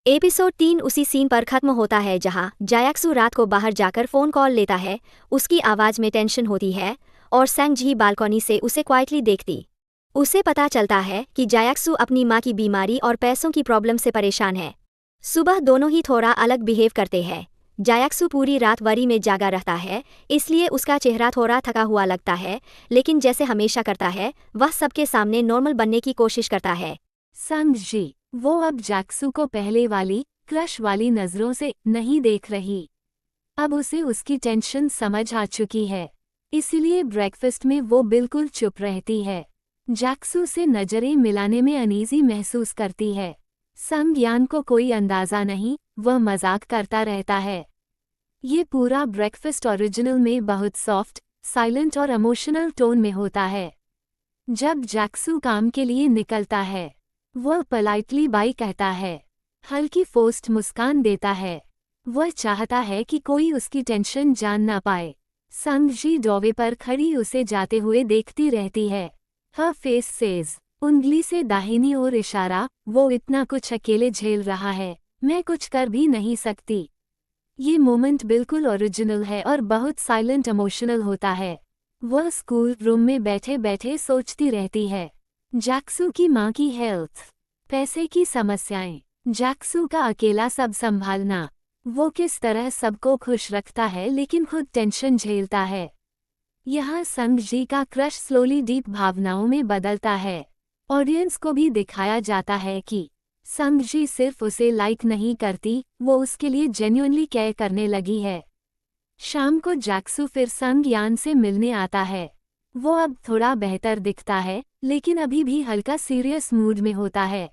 Episode 3 उसी scene पर खत्म होता है जहां जायाक्सू रात को बाहर जाकर फोन कॉल लेता है। उसकी आवाज में टेंशन होती है और सेंगजी बालकनी से उसे क्वाइटली देखती। उसे पता चलता है कि जायाक्सू अपनी माँ की बीमारी और पैसों की प्रॉब्लम से परेशान है। सुबह दोनों ही थोड़ा अलग बिहेव करते हैं। जायाक्सू पूरी रात वरी में जागा रहता है, इसलिए उसका चेहरा थोड़ा थका हुआ लगता है, लेकिन जैसे हमेशा करता है वह सबके सामने नॉर्मल बनने की कोशिश करता है। संगजी वो अब जैक्सू को पहले वाली क्रश वाली नजरों से नहीं देख रही। अब उसे उसकी टेंशन समझ आ चुकी है, इसलिए ब्रेकफास्ट में वो बिल्कुल चुप रहती है। जैक्सू से नजरें मिलाने में अनईजी महसूस करती है। संज्ञान को कोई अंदाजा नहीं, वह मजाक करता रहता है। ये पूरा ब्रेकफास्ट ओरिजिनल में बहुत सॉफ्ट, साइलेंट और इमोशनल टोन में होता है। जब जैक्सू काम के लिए निकलता है, वह पोलाइटली बाय कहता है, हल्की फोर्स्ड मुस्कान देता है। वह चाहता है कि कोई उसकी टेंशन जान ना पाए। संगजी डोवे पर खड़ी उसे जाते हुए देखती रहती है। हर फेस सेज, उंगली से दाहिनी ओर इशारा, वो इतना कुछ अकेले झेल रहा है, मैं कुछ कर भी नहीं सकती। ये मोमेंट बिल्कुल ओरिजिनल है और बहुत साइलेंट इमोशनल होता है। वह स्कूल रूम में बैठे बैठे सोचती रहती है, जैक्सू की माँ की हेल्थ, पैसे की समस्याएं, जैक्सू का अकेला सब संभालना, वो किस तरह सबको खुश रखता है लेकिन खुद टेंशन झेलता है। यहाँ संगजी का क्रश स्लोली डीप भावनाओं में बदलता है। ऑडियंस को भी दिखाया जाता है कि संगजी सिर्फ उसे लाइक नहीं करती, वो उसके लिए जेन्युइनली केयर करने लगी है। शाम को जैक्सू फिर संज्ञान से मिलने आता है। वो अब थोड़ा बेहतर दिखता है, लेकिन अभी भी हल्का सीरियस मूड में होता है।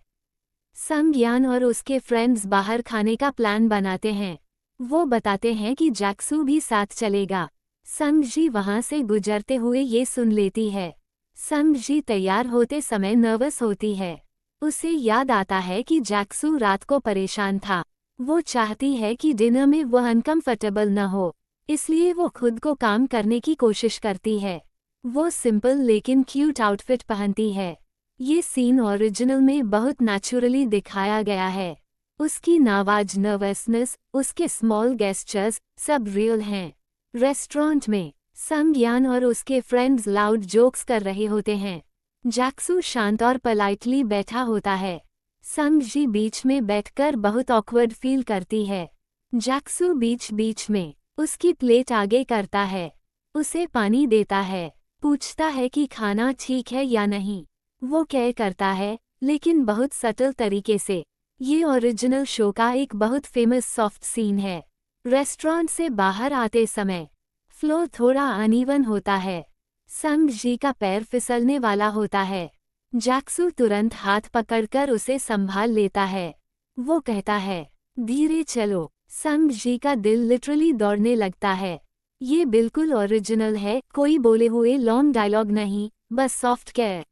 संज्ञान और उसके फ्रेंड्स बाहर खाने का प्लान बनाते हैं। वो बताते हैं कि जैक्सू भी साथ चलेगा। संगजी वहां से गुजरते हुए ये सुन लेती है। संगजी तैयार होते समय नर्वस होती है। उसे याद आता है कि जैक्सू रात को परेशान था। वो चाहती है कि डिनर में वह अनकंफर्टेबल न हो, इसलिए वो खुद को काम करने की कोशिश करती है। वो सिंपल लेकिन क्यूट आउटफिट पहनती है। ये सीन ओरिजिनल में बहुत नेचुरली दिखाया गया है। उसकी आवाज, नर्वसनेस, उसके स्मॉल गेस्चर्स सब रियल हैं। रेस्टोरेंट में संज्ञान और उसके फ्रेंड्स लाउड जोक्स कर रहे होते हैं। जैक्सू शांत और पोलाइटली बैठा होता है। संगजी बीच में बैठकर बहुत ऑकवर्ड फील करती है। जैक्सू बीच बीच में उसकी प्लेट आगे करता है, उसे पानी देता है, पूछता है कि खाना ठीक है या नहीं। वो केयर करता है, लेकिन बहुत सटल तरीके से। ये ओरिजिनल शो का एक बहुत फेमस सॉफ्ट सीन है। रेस्टोरेंट से बाहर आते समय फ्लोर थोड़ा अनइवन होता है। संगजी का पैर फिसलने वाला होता है। जैक्सू तुरंत हाथ पकड़कर उसे संभाल लेता है। वो कहता है, धीरे चलो। संगजी का दिल लिटरली दौड़ने लगता है। ये बिल्कुल ओरिजिनल है, कोई बोले हुए लॉन्ग डायलॉग नहीं, बस सॉफ्ट केयर।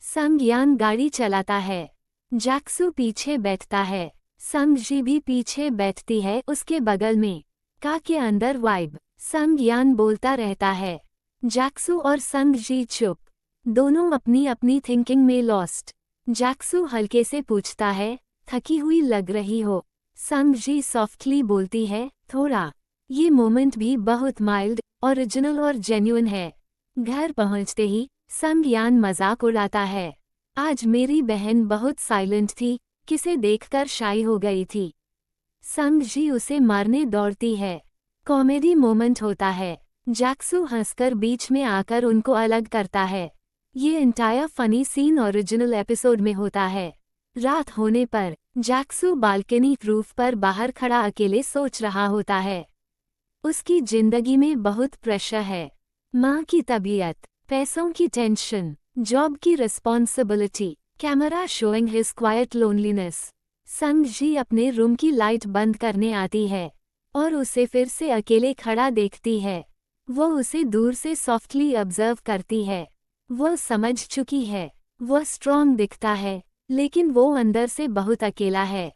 संज्ञान गाड़ी चलाता है। जैक्सू पीछे बैठता है। संगजी भी पीछे बैठती है उसके बगल में। कार के अंदर वाइब। संज्ञान बोलता रहता है। जैक्सू और संगजी चुप, दोनों अपनी अपनी थिंकिंग में लॉस्ट। जैक्सू हल्के से पूछता है, थकी हुई लग रही हो। संगजी सॉफ्टली बोलती है, थोड़ा। ये मोमेंट भी बहुत माइल्ड, ओरिजिनल और जेन्युइन है। घर पहुंचते ही संज्ञान मजाक उड़ाता है, आज मेरी बहन बहुत साइलेंट थी, किसे देखकर शाई हो गई थी। संगजी उसे मारने दौड़ती है। कॉमेडी मोमेंट होता है। जैक्सू हंसकर बीच में आकर उनको अलग करता है। ये entire funny scene original episode में होता है। रात होने पर जैक्सू बालकनी रूफ पर बाहर खड़ा अकेले सोच रहा होता है। उसकी जिंदगी में बहुत प्रेशर है। माँ की तबीयत, पैसों की टेंशन, जॉब की responsibility, camera showing his quiet loneliness. संगजी अपने रूम की लाइट बंद करने आती है और उसे फिर से अकेले खड़ा देखती है। वो उसे दूर से सॉफ्टली ऑब्जर्व करती है। वो समझ चुकी है, वह स्ट्रॉन्ग दिखता है, लेकिन वो अंदर से बहुत अकेला है।